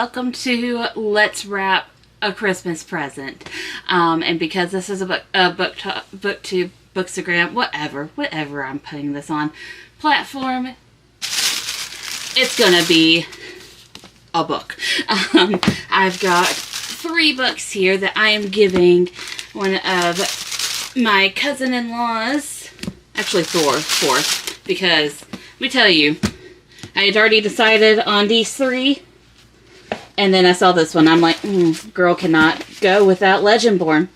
welcome to Let's Wrap a Christmas Present. And because this is a booktube, bookstagram, whatever I'm putting this on platform, it's gonna be a book. I've got 3 books here that I am giving one of my cousin-in-laws, actually four, because let me tell you, I had already decided on these 3, and then I saw this one. I'm like, girl cannot go without Legendborn.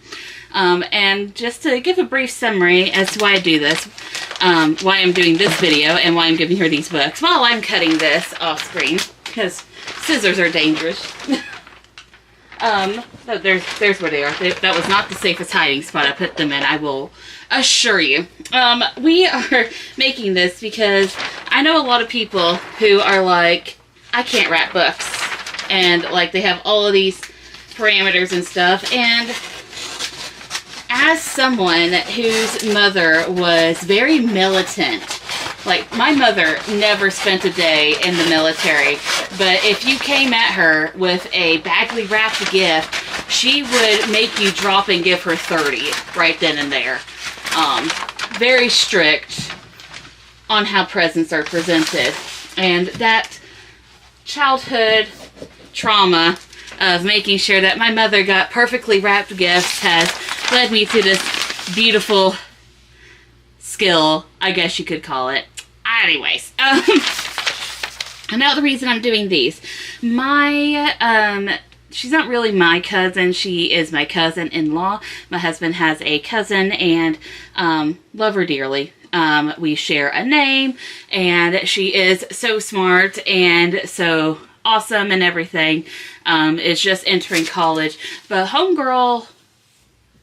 And just to give a brief summary as to why I do this, why I'm doing this video, and why I'm giving her these books while I'm cutting this off screen, because scissors are dangerous. So there's where they are. That was not the safest hiding spot I put them in, I will assure you. We are making this because I know a lot of people who are like, I can't wrap books, and like they have all of these parameters and stuff. And as someone whose mother was very militant, like my mother never spent a day in the military, but if you came at her with a badly wrapped gift, she would make you drop and give her 30 right then and there. Very strict on how presents are presented. And that childhood trauma of making sure that my mother got perfectly wrapped gifts has led me to this beautiful skill, I guess you could call it. Anyways, and now the reason I'm doing these, she's not really my cousin, she is my cousin-in-law. My husband has a cousin, and love her dearly. We share a name, and she is so smart and so awesome and everything. Is just entering college, but homegirl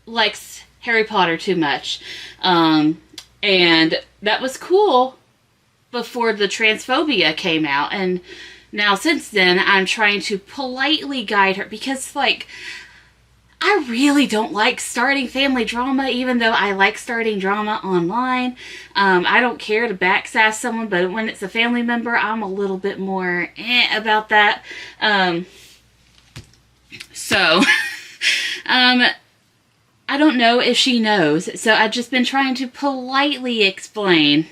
likes Harry Potter too much, and that was cool before the transphobia came out, and now since then I'm trying to politely guide her, because like I really don't like starting family drama, even though I like starting drama online. I don't care to backsass someone, but when it's a family member, I'm a little bit more about that. So I don't know if she knows, so I've just been trying to politely explain.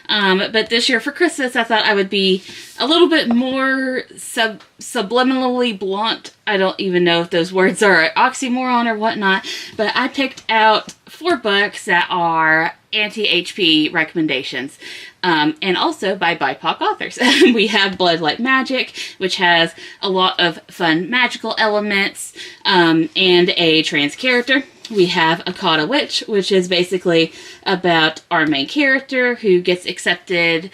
But this year for Christmas, I thought I would be a little bit more subliminally blunt. I don't even know if those words are an oxymoron or whatnot, but I picked out 4 books that are anti-HP recommendations, and also by BIPOC authors. We have Blood Like Magic, which has a lot of fun magical elements, and a trans character. We have Akata Witch, which is basically about our main character who gets accepted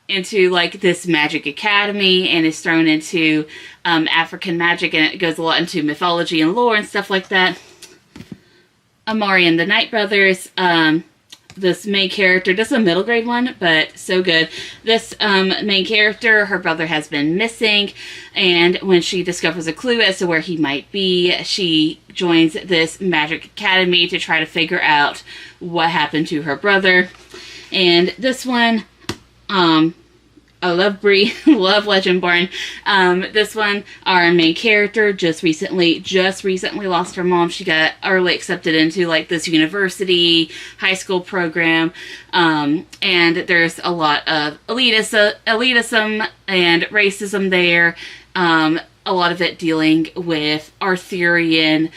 into like this magic academy and is thrown into African magic, and it goes a lot into mythology and lore and stuff like that. Amari and the Night Brothers, this main character, this is a middle grade one, but so good. This main character, her brother has been missing, and when she discovers a clue as to where he might be, she joins this magic academy to try to figure out what happened to her brother. And this one, I love Bree, love Legendborn. This one, our main character just recently lost her mom. She got early accepted into like this university, high school program, and there's a lot of elitism and racism there. A lot of it dealing with Arthurian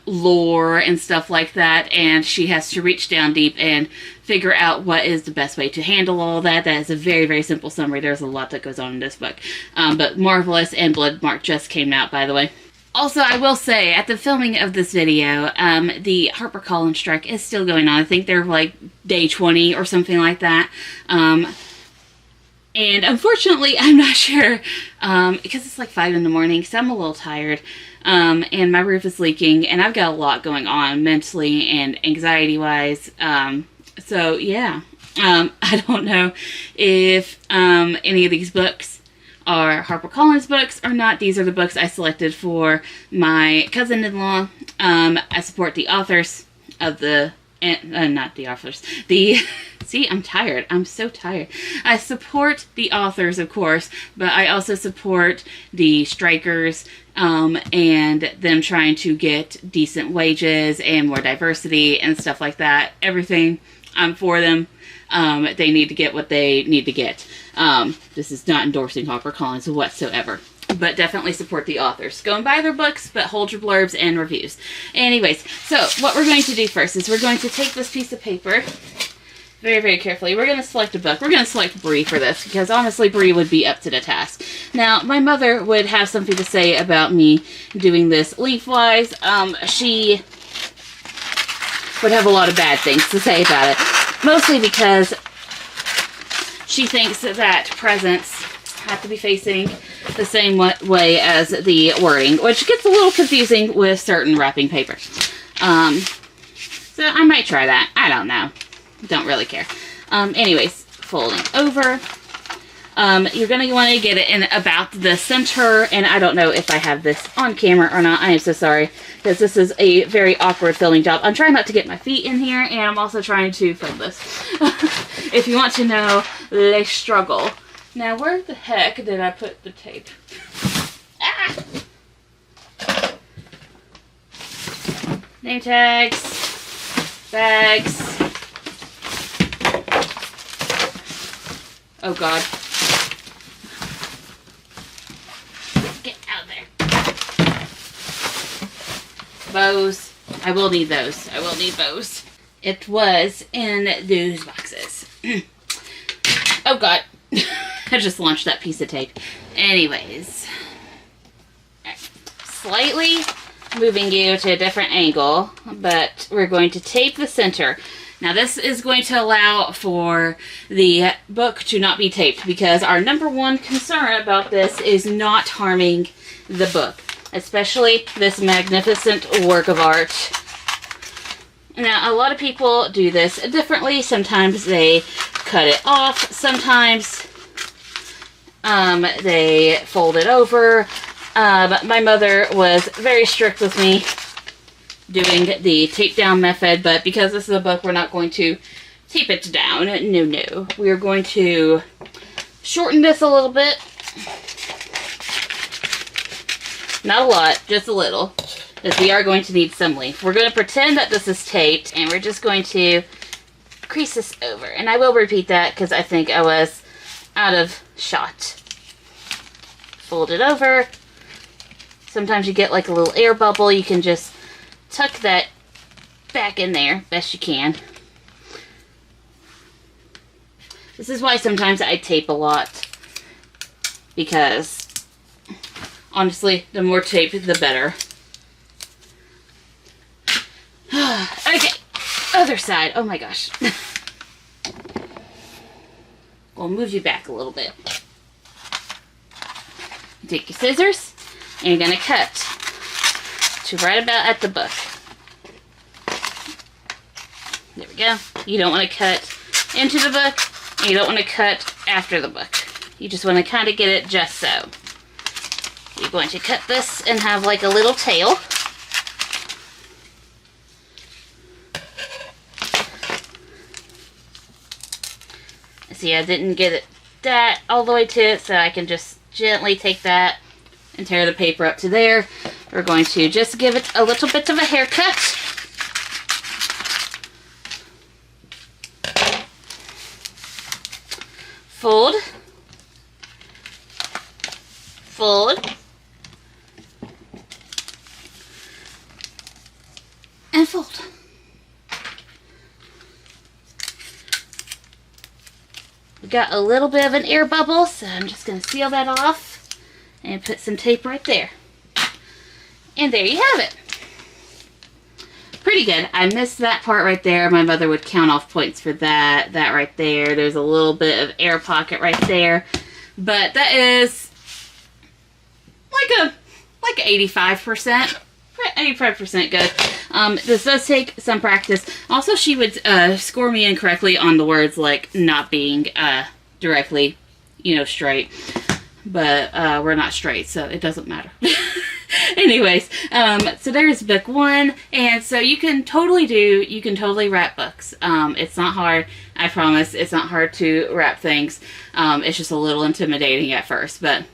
lore and stuff like that, and she has to reach down deep and figure out what is the best way to handle all that. That is a very, very simple summary. There's a lot that goes on in this book. But Marvelous and Bloodmark just came out, by the way. Also, I will say, at the filming of this video, the HarperCollins strike is still going on. I think they're like day 20 or something like that. And unfortunately, I'm not sure, because it's like 5 in the morning, so I'm a little tired, and my roof is leaking, and I've got a lot going on mentally and anxiety-wise, so yeah, I don't know if any of these books are HarperCollins books or not. These are the books I selected for my cousin-in-law. I support the authors of the, not the authors, the See, I'm tired. I'm so tired. I support the authors, of course, but I also support the strikers and them trying to get decent wages and more diversity and stuff like that. Everything, I'm for them. They need to get what they need to get. This is not endorsing HarperCollins whatsoever, but definitely support the authors. Go and buy their books, but hold your blurbs and reviews. Anyways, so what we're going to do first is we're going to take this piece of paper very, very carefully. We're going to select a book. We're going to select Bree for this because honestly, Bree would be up to the task. Now, my mother would have something to say about me doing this lengthwise. She would have a lot of bad things to say about it. Mostly because she thinks that presents have to be facing the same way as the wording, which gets a little confusing with certain wrapping paper. So I might try that. I don't know. Don't really care. Anyways, folding over. You're going to want to get it in about the center, and I don't know if I have this on camera or not. I am so sorry, because this is a very awkward filming job. I'm trying not to get my feet in here, and I'm also trying to film this. If you want to know, the struggle. Now, where the heck did I put the tape? Ah! Name tags, bags. Oh God. Get out of there. Bows. I will need those. I will need bows. It was in those boxes. Oh God. I just launched that piece of tape. Anyways. Slightly moving you to a different angle, but we're going to tape the center. Now this is going to allow for the book to not be taped because our number one concern about this is not harming the book, especially this magnificent work of art. Now a lot of people do this differently. Sometimes they cut it off, sometimes they fold it over. My mother was very strict with me doing the tape down method, but because this is a book, we're not going to tape it down. No. We're going to shorten this a little bit. Not a lot, just a little, because we are going to need some length. We're going to pretend that this is taped, and we're just going to crease this over. And I will repeat that because I think I was out of shot. Fold it over. Sometimes you get like a little air bubble. You can just tuck that back in there best you can. This is why sometimes I tape a lot, because honestly, the more tape, the better. Okay, other side. Oh my gosh. We'll move you back a little bit. Take your scissors, and you're going to cut to right about at the book. There we go. You don't want to cut into the book, and you don't want to cut after the book. You just want to kind of get it just so. You're going to cut this and have like a little tail. See, I didn't get it that all the way to it, so I can just gently take that and tear the paper up to there. We're going to just give it a little bit of a haircut. Fold. Fold. And fold. We got a little bit of an air bubble, so I'm just going to seal that off and put some tape right there. And there you have it. Pretty good. I missed that part right there. My mother would count off points for that. That right there. There's a little bit of air pocket right there. But that is like 85%. 85% good. This does take some practice. Also, she would score me incorrectly on the words like not being directly, straight. But we're not straight, so it doesn't matter. Anyways, so there's book 1, and so you can totally wrap books. It's not hard, I promise. It's not hard to wrap things. It's just a little intimidating at first, but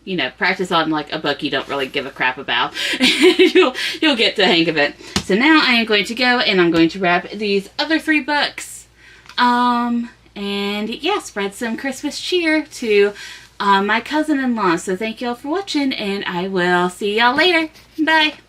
you know, practice on like a book you don't really give a crap about. you'll get the hang of it. So now I am going to go and I'm going to wrap these other 3 books. And yeah, spread some Christmas cheer to my cousin-in-law. So thank y'all for watching, and I will see y'all later. Bye.